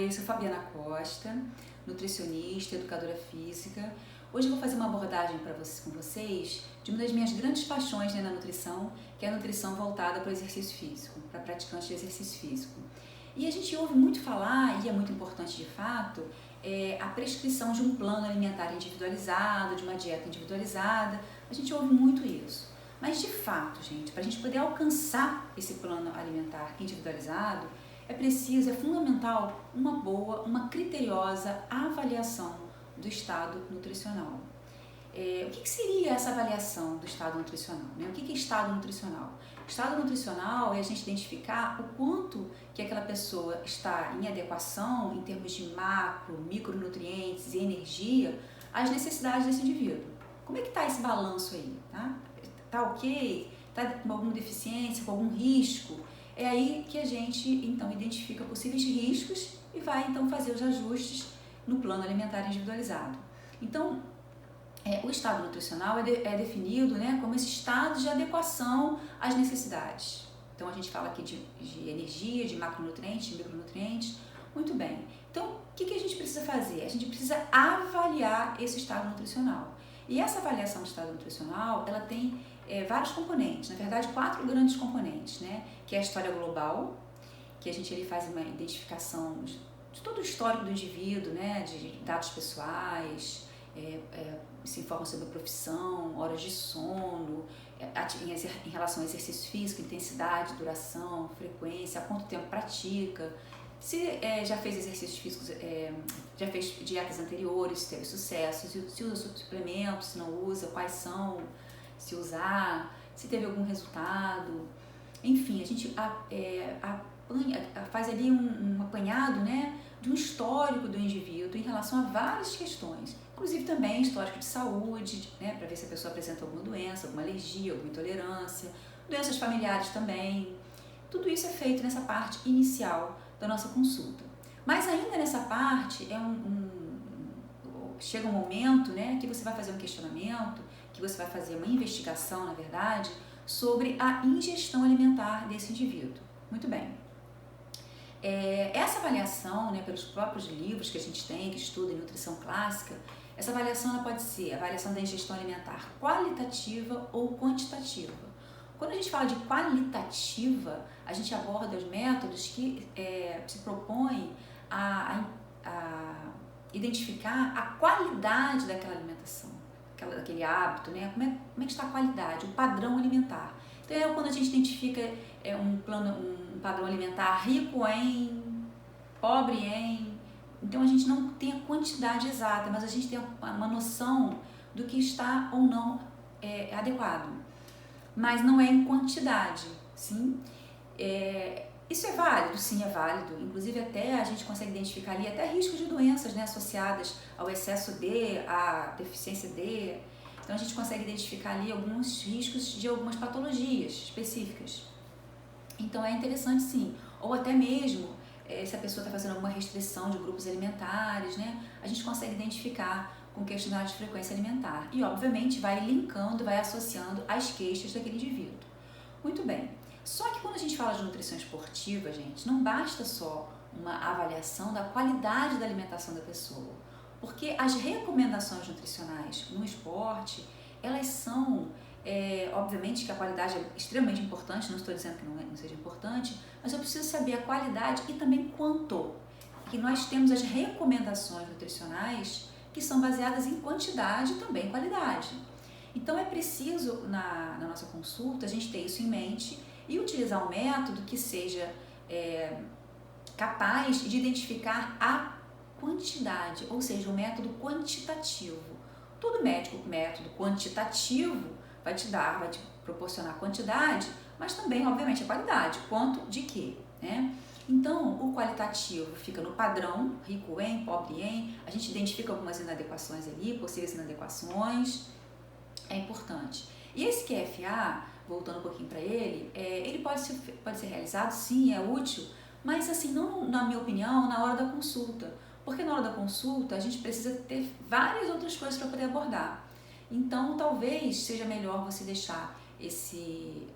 Oi, eu sou Fabiana Costa, nutricionista, educadora física. Hoje eu vou fazer uma abordagem com vocês de uma das minhas grandes paixões, na nutrição, que é a nutrição voltada para o exercício físico, para praticantes de exercício físico. E a gente ouve muito falar, e é muito importante de fato, a prescrição de um plano alimentar individualizado, de uma dieta individualizada. A gente ouve muito isso. Mas de fato, gente, para a gente poder alcançar esse plano alimentar individualizado, é fundamental uma boa, uma criteriosa avaliação do estado nutricional. O que seria essa avaliação do estado nutricional? Né? O que é estado nutricional? Estado nutricional é a gente identificar o quanto que aquela pessoa está em adequação em termos de macro, micronutrientes e energia às necessidades desse indivíduo. Como é que está esse balanço aí? Tá ok? Está com alguma deficiência, com algum risco? É aí que a gente então identifica possíveis riscos e vai então fazer os ajustes no plano alimentar individualizado. Então, o estado nutricional é definido, né, como esse estado de adequação às necessidades. Então a gente fala aqui de energia, de macronutrientes, de micronutrientes. Muito bem. Então, o que a gente precisa fazer? A gente precisa avaliar esse estado nutricional. E essa avaliação do estado nutricional, ela tem vários componentes, na verdade 4 grandes componentes, né? Que é a história global, que a gente faz uma identificação de todo o histórico do indivíduo, né? De dados pessoais, se informa sobre a profissão, horas de sono, em relação ao exercício físico, intensidade, duração, frequência, há quanto tempo pratica, se já fez exercícios físicos, já fez dietas anteriores, se teve sucesso, se usa suplementos, se não usa, quais são, se usar, se teve algum resultado. Enfim, a gente faz ali um apanhado, né, de um histórico do indivíduo em relação a várias questões, inclusive também histórico de saúde, né, para ver se a pessoa apresenta alguma doença, alguma alergia, alguma intolerância, doenças familiares também. Tudo isso é feito nessa parte inicial da nossa consulta. Mas ainda nessa parte chega um momento, né, que você vai fazer um questionamento, que você vai fazer uma investigação, na verdade, sobre a ingestão alimentar desse indivíduo. Muito bem. Essa avaliação, né, pelos próprios livros que a gente tem, que estuda em nutrição clássica, essa avaliação ela pode ser a avaliação da ingestão alimentar qualitativa ou quantitativa. Quando a gente fala de qualitativa, a gente aborda os métodos que se propõem a identificar a qualidade daquela alimentação, daquele hábito, né? Como é que está a qualidade, o padrão alimentar. Então, quando a gente identifica um padrão alimentar rico em, pobre em, então a gente não tem a quantidade exata, mas a gente tem uma noção do que está ou não adequado. Mas não é em quantidade, sim? Isso é válido? Sim, é válido. Inclusive até a gente consegue identificar ali até riscos de doenças, né, associadas ao excesso de, à deficiência de. Então a gente consegue identificar ali alguns riscos de algumas patologias específicas. Então é interessante sim. Ou até mesmo se a pessoa está fazendo alguma restrição de grupos alimentares, né, a gente consegue identificar com questionário de frequência alimentar. E, obviamente, vai linkando, vai associando as queixas daquele indivíduo. Muito bem. Só que quando a gente fala de nutrição esportiva, gente, não basta só uma avaliação da qualidade da alimentação da pessoa. Porque as recomendações nutricionais no esporte, elas são, obviamente que a qualidade é extremamente importante, não estou dizendo que não seja importante, mas eu preciso saber a qualidade e também quanto. Que nós temos as recomendações nutricionais que são baseadas em quantidade e também qualidade. Então é preciso, na nossa consulta, a gente ter isso em mente e utilizar um método que seja capaz de identificar a quantidade, ou seja, um método quantitativo. Todo método quantitativo vai te proporcionar quantidade, mas também, obviamente, a qualidade. Quanto de quê, né? Então, o qualitativo fica no padrão, rico em, pobre em, a gente identifica algumas inadequações ali, possíveis inadequações, é importante. E esse QFA, voltando um pouquinho para ele pode ser realizado, sim, é útil, mas assim, não, na minha opinião, na hora da consulta. Porque na hora da consulta a gente precisa ter várias outras coisas para poder abordar. Então, talvez seja melhor você deixar esse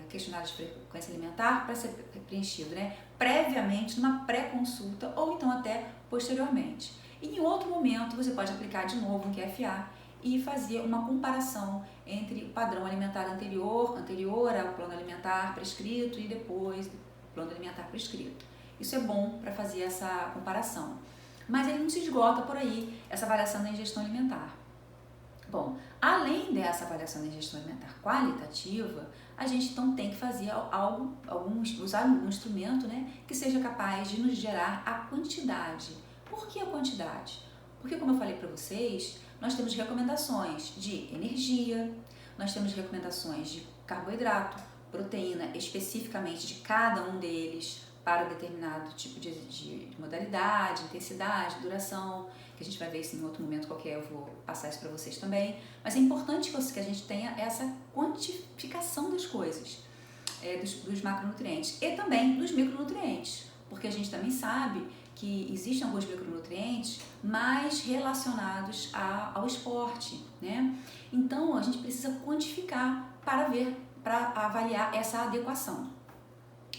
questionário de frequência alimentar para ser preenchido, né, previamente, numa pré-consulta, ou então até posteriormente. E em outro momento você pode aplicar de novo um QFA e fazer uma comparação entre o padrão alimentar anterior ao plano alimentar prescrito e depois do plano alimentar prescrito. Isso é bom para fazer essa comparação. Mas ele não se esgota por aí, essa avaliação da ingestão alimentar. Bom, além dessa avaliação da ingestão alimentar qualitativa, a gente então tem que fazer usar um instrumento, né, que seja capaz de nos gerar a quantidade. Por que a quantidade? Porque, como eu falei para vocês, nós temos recomendações de energia, nós temos recomendações de carboidrato, proteína especificamente de cada um deles para determinado tipo de modalidade, intensidade, duração, que a gente vai ver isso em outro momento qualquer, eu vou passar isso para vocês também. Mas é importante que a gente tenha essa quantificação das coisas, dos macronutrientes e também dos micronutrientes, porque a gente também sabe que existem alguns micronutrientes mais relacionados ao esporte, né? Então a gente precisa quantificar para avaliar essa adequação.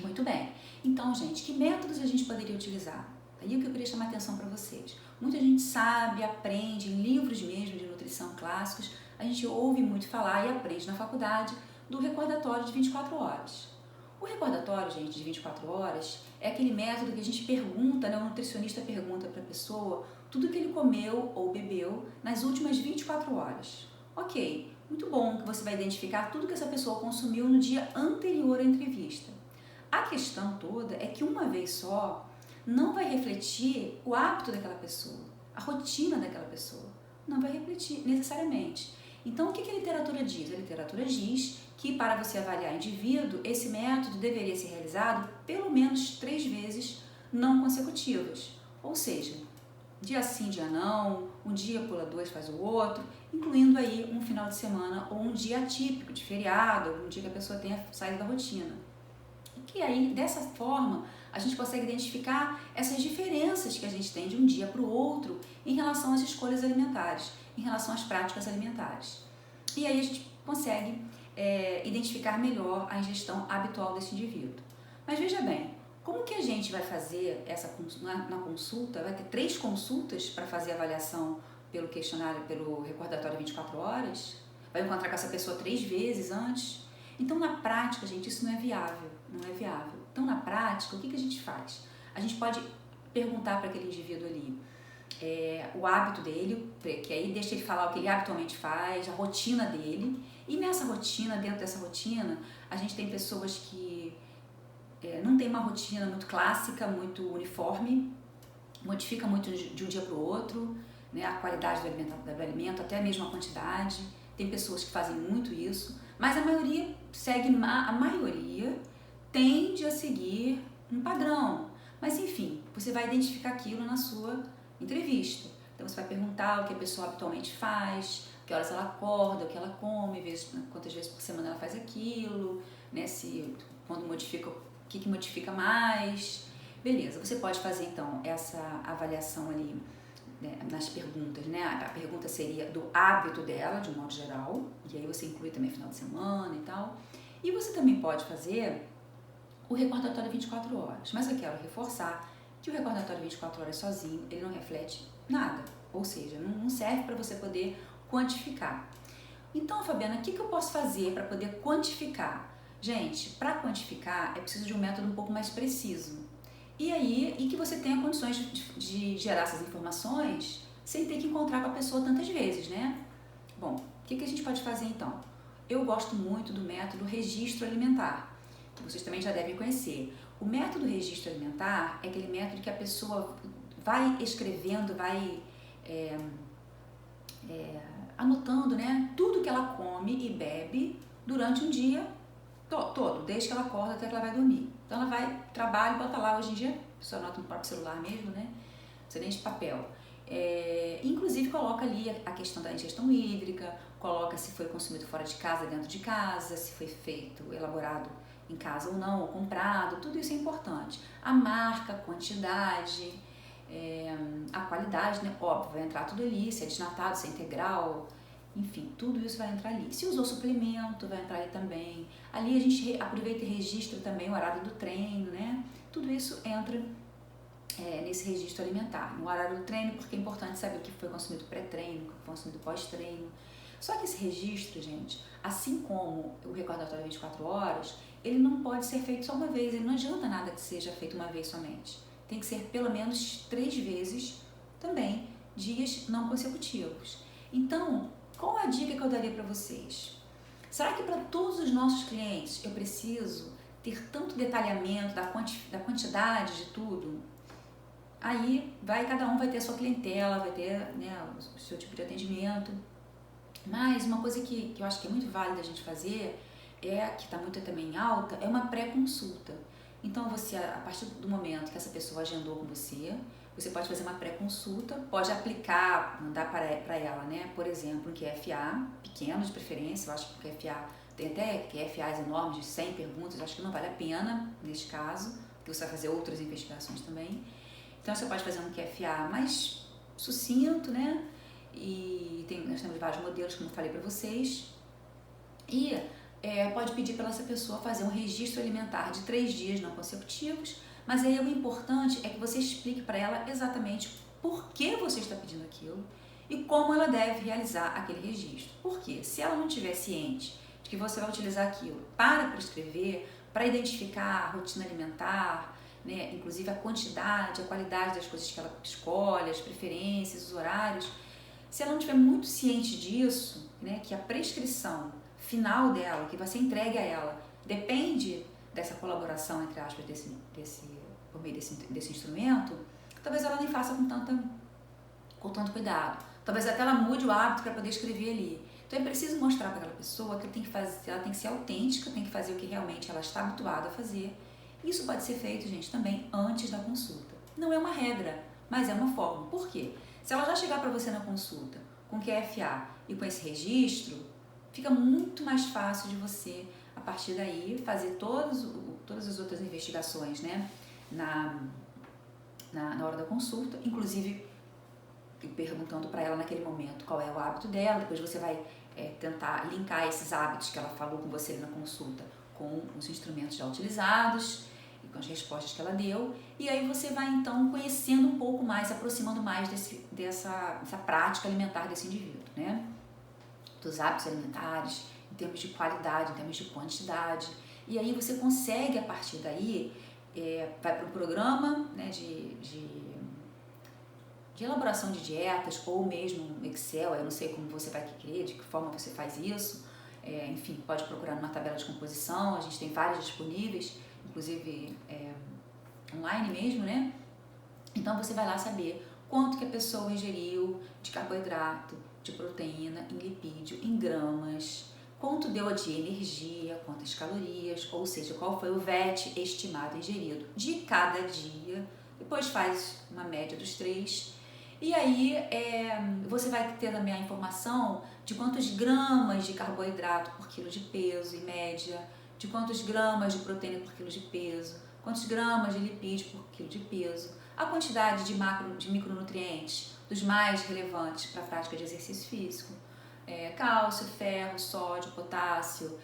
Muito bem. Então, gente, que métodos a gente poderia utilizar? Aí o que eu queria chamar a atenção para vocês. Muita gente sabe, aprende em livros mesmo de nutrição clássicos, a gente ouve muito falar e aprende na faculdade do recordatório de 24 horas. O recordatório, gente, de 24 horas é aquele método que a gente pergunta, né, o nutricionista pergunta para a pessoa tudo que ele comeu ou bebeu nas últimas 24 horas. Ok, muito bom que você vai identificar tudo que essa pessoa consumiu no dia anterior à entrevista. A questão toda é que uma vez só não vai refletir o hábito daquela pessoa, a rotina daquela pessoa. Não vai refletir necessariamente. Então, o que a literatura diz? A literatura diz que para você avaliar indivíduo, esse método deveria ser realizado pelo menos 3 vezes não consecutivas. Ou seja, dia sim, dia não, um dia pula 2, faz o outro, incluindo aí um final de semana ou um dia atípico, de feriado, um dia que a pessoa tenha saído da rotina. E aí, dessa forma, a gente consegue identificar essas diferenças que a gente tem de um dia para o outro em relação às escolhas alimentares, em relação às práticas alimentares. E aí a gente consegue identificar melhor a ingestão habitual desse indivíduo. Mas veja bem, como que a gente vai fazer na consulta? Vai ter 3 consultas para fazer a avaliação pelo questionário, pelo recordatório 24 horas? Vai encontrar com essa pessoa 3 vezes antes? Então, na prática, gente, isso não é viável, não é viável. Então, na prática, o que a gente faz? A gente pode perguntar para aquele indivíduo ali o hábito dele, que aí deixa ele falar o que ele habitualmente faz, a rotina dele. E nessa rotina, dentro dessa rotina, a gente tem pessoas que não tem uma rotina muito clássica, muito uniforme, modifica muito de um dia para o outro, né, a qualidade do alimento, até mesmo a quantidade. Tem pessoas que fazem muito isso, mas a maioria tende a seguir um padrão. Mas enfim, você vai identificar aquilo na sua entrevista. Então você vai perguntar o que a pessoa habitualmente faz, que horas ela acorda, o que ela come, quantas vezes por semana ela faz aquilo, né, quando modifica, o que modifica mais. Beleza, você pode fazer então essa avaliação ali, né, nas perguntas, né? A pergunta seria do hábito dela, de um modo geral, e aí você inclui também final de semana e tal. E você também pode fazer o recordatório 24 horas, mas eu quero reforçar que o recordatório 24 horas sozinho, ele não reflete nada, ou seja, não serve para você poder quantificar. Então, Fabiana, o que eu posso fazer para poder quantificar? Gente, para quantificar é preciso de um método um pouco mais preciso. E que você tenha condições de gerar essas informações sem ter que encontrar com a pessoa tantas vezes, né? Bom, o que a gente pode fazer então? Eu gosto muito do método registro alimentar, que vocês também já devem conhecer. O método registro alimentar é aquele método que a pessoa vai escrevendo, vai anotando, né, tudo que ela come e bebe durante um dia todo, desde que ela acorda até que ela vai dormir. Então ela vai, trabalha, bota lá, hoje em dia, a pessoa anota no próprio celular mesmo, né, você nem de papel. Inclusive coloca ali a questão da ingestão hídrica, coloca se foi consumido fora de casa, dentro de casa, se foi feito, elaborado em casa ou não, ou comprado, tudo isso é importante. A marca, a quantidade, a qualidade, né? Óbvio, vai entrar tudo ali, se é desnatado, se é integral, enfim, tudo isso vai entrar ali. Se usou suplemento, vai entrar ali também. Ali a gente aproveita e registra também o horário do treino, né? Tudo isso entra nesse registro alimentar, no horário do treino, porque é importante saber o que foi consumido pré-treino, o que foi consumido pós-treino. Só que esse registro, gente, assim como o recordatório 24 horas, ele não pode ser feito só uma vez, ele não adianta nada que seja feito uma vez somente. Tem que ser pelo menos 3 vezes também, dias não consecutivos. Então, qual a dica que eu daria para vocês? Será que para todos os nossos clientes eu preciso ter tanto detalhamento da quantidade de tudo? Aí cada um vai ter a sua clientela, vai ter, né, o seu tipo de atendimento. Mas uma coisa que eu acho que é muito válida a gente fazer, que está muito também em alta, é uma pré-consulta. Então você, a partir do momento que essa pessoa agendou com você pode fazer uma pré-consulta, pode aplicar, mandar para ela, né, por exemplo, um QFA, pequeno de preferência, eu acho que o QFA, tem até QFAs enormes de 100 perguntas, eu acho que não vale a pena neste caso, porque você vai fazer outras investigações também. Então você pode fazer um QFA mais sucinto, né? E nós temos vários modelos, como eu falei para vocês. E pode pedir para essa pessoa fazer um registro alimentar de 3 dias não consecutivos, mas aí o importante é que você explique para ela exatamente por que você está pedindo aquilo e como ela deve realizar aquele registro. Porque se ela não estiver ciente de que você vai utilizar aquilo para prescrever, para identificar a rotina alimentar, né, inclusive a quantidade, a qualidade das coisas que ela escolhe, as preferências, os horários, se ela não estiver muito ciente disso, né, que a prescrição final dela, que vai ser entregue a ela, depende dessa colaboração, entre aspas, por meio desse instrumento, talvez ela nem faça com tanto cuidado. Talvez até ela mude o hábito para poder escrever ali. Então é preciso mostrar para aquela pessoa que ela tem que ser autêntica, tem que fazer o que realmente ela está habituada a fazer. Isso pode ser feito, gente, também antes da consulta. Não é uma regra, mas é uma forma. Por quê? Se ela já chegar para você na consulta com QFA e com esse registro, fica muito mais fácil de você, a partir daí, fazer todas as outras investigações, né, na hora da consulta, inclusive perguntando para ela naquele momento qual é o hábito dela. Depois você vai tentar linkar esses hábitos que ela falou com você na consulta com os instrumentos já utilizados e com as respostas que ela deu, e aí você vai então conhecendo um pouco mais, aproximando mais dessa prática alimentar desse indivíduo, né? Dos hábitos alimentares, em termos de qualidade, em termos de quantidade, e aí você consegue, a partir daí, vai para um programa, né, de elaboração de dietas, ou mesmo um Excel, eu não sei como você vai querer, de que forma você faz isso, enfim, pode procurar numa tabela de composição, a gente tem várias disponíveis, inclusive online mesmo, né? Então você vai lá saber quanto que a pessoa ingeriu de carboidrato, de proteína, em lipídio, em gramas, quanto deu de energia, quantas calorias, ou seja, qual foi o VET estimado ingerido de cada dia. Depois faz uma média dos 3. E aí você vai ter também a informação de quantos gramas de carboidrato por quilo de peso, em média, de quantos gramas de proteína por quilo de peso, quantos gramas de lipídio por quilo de peso, a quantidade de micronutrientes, dos mais relevantes para a prática de exercício físico, cálcio, ferro, sódio, potássio,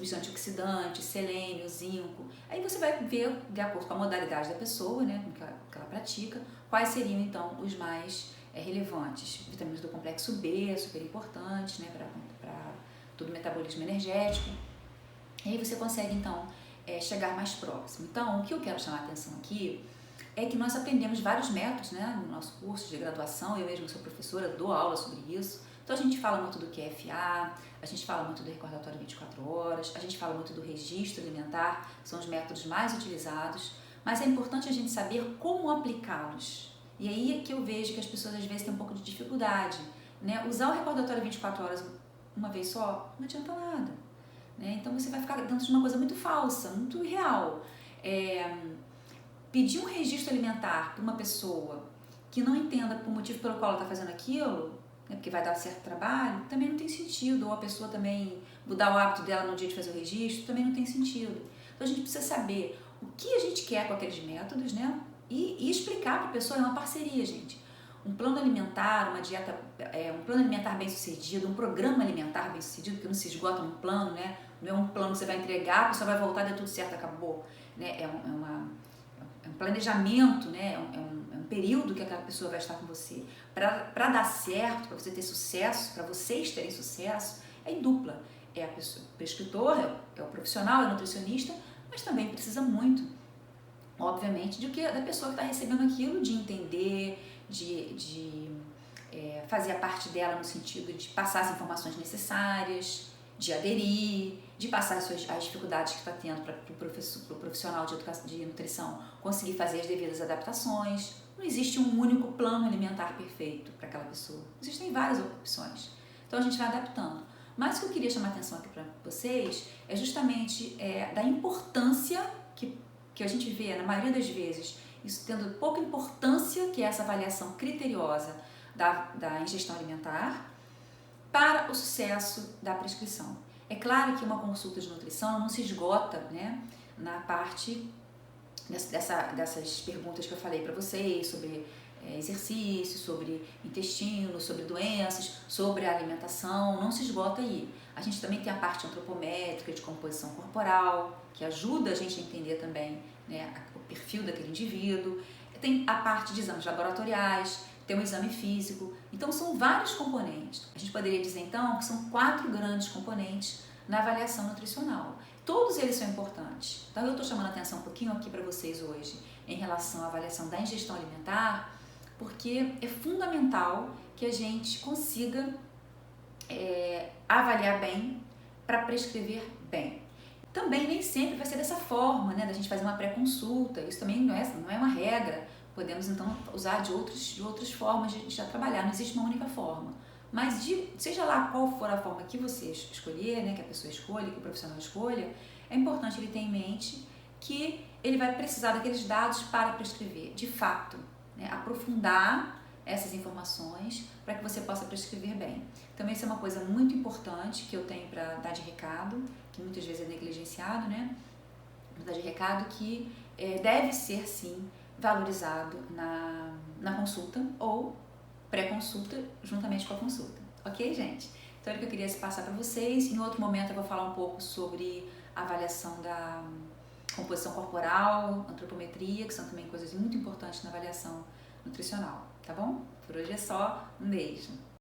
os antioxidantes, selênio, zinco. Aí você vai ver, de acordo com a modalidade da pessoa, né, que ela pratica, quais seriam então os mais relevantes. Vitaminas do complexo B, super importantes, né, para todo o metabolismo energético. E aí você consegue então chegar mais próximo. Então, o que eu quero chamar a atenção aqui é que nós aprendemos vários métodos, né, no nosso curso de graduação. Eu mesmo sou professora, dou aula sobre isso. Então a gente fala muito do QFA, a gente fala muito do recordatório 24 horas, a gente fala muito do registro alimentar, que são os métodos mais utilizados, mas é importante a gente saber como aplicá-los. E aí é que eu vejo que as pessoas às vezes têm um pouco de dificuldade, né? Usar o recordatório 24 horas uma vez só não adianta nada, né? Então você vai ficar dentro de uma coisa muito falsa, muito irreal. Pedir um registro alimentar para uma pessoa que não entenda o motivo pelo qual ela está fazendo aquilo, né, porque vai dar certo trabalho, também não tem sentido. Ou a pessoa também mudar o hábito dela no dia de fazer o registro, também não tem sentido. Então a gente precisa saber o que a gente quer com aqueles métodos, né? E explicar para a pessoa. É uma parceria, gente. Um plano alimentar, uma dieta, um plano alimentar bem sucedido, um programa alimentar bem sucedido, que não se esgota num plano, né? Não é um plano que você vai entregar, a pessoa vai voltar, deu tudo certo, acabou, né? É um planejamento, né? É um período que aquela pessoa vai estar com você. Para dar certo, para você ter sucesso, para vocês terem sucesso, é em dupla. É a pessoa, o prescritor, é o profissional, é o nutricionista, mas também precisa muito, obviamente, da pessoa que está recebendo aquilo, de entender, de fazer a parte dela no sentido de passar as informações necessárias, de aderir, de passar as dificuldades que está tendo para o profissional de nutrição conseguir fazer as devidas adaptações. Não existe um único plano alimentar perfeito para aquela pessoa. Existem várias opções. Então a gente vai adaptando. Mas o que eu queria chamar a atenção aqui para vocês é justamente da importância que a gente vê, na maioria das vezes, isso tendo pouca importância, que é essa avaliação criteriosa da ingestão alimentar, para o sucesso da prescrição. É claro que uma consulta de nutrição não se esgota, né, na parte dessas perguntas que eu falei para vocês sobre exercício, sobre intestino, sobre doenças, sobre a alimentação, não se esgota aí. A gente também tem a parte antropométrica de composição corporal, que ajuda a gente a entender também, né, o perfil daquele indivíduo. Tem a parte de exames laboratoriais, tem um exame físico. Então são vários componentes. A gente poderia dizer então que são 4 grandes componentes na avaliação nutricional. Todos eles são importantes. Então eu estou chamando a atenção um pouquinho aqui para vocês hoje em relação à avaliação da ingestão alimentar, porque é fundamental que a gente consiga avaliar bem para prescrever bem. Também nem sempre vai ser dessa forma, né, da gente fazer uma pré-consulta. Isso também não é uma regra. Podemos então usar de outras formas de trabalhar. Não existe uma única forma. Mas seja lá qual for a forma que você escolher, né, que a pessoa escolha, que o profissional escolha, é importante ele ter em mente que ele vai precisar daqueles dados para prescrever, de fato, né, aprofundar essas informações para que você possa prescrever bem. Então isso é uma coisa muito importante que eu tenho para dar de recado, que muitas vezes é negligenciado, né? Dar de recado que deve ser sim valorizado na consulta ou pré-consulta juntamente com a consulta. Ok, gente? Então era o que eu queria passar para vocês. Em outro momento eu vou falar um pouco sobre a avaliação da composição corporal, antropometria, que são também coisas muito importantes na avaliação nutricional, tá bom? Por hoje é só. Um beijo!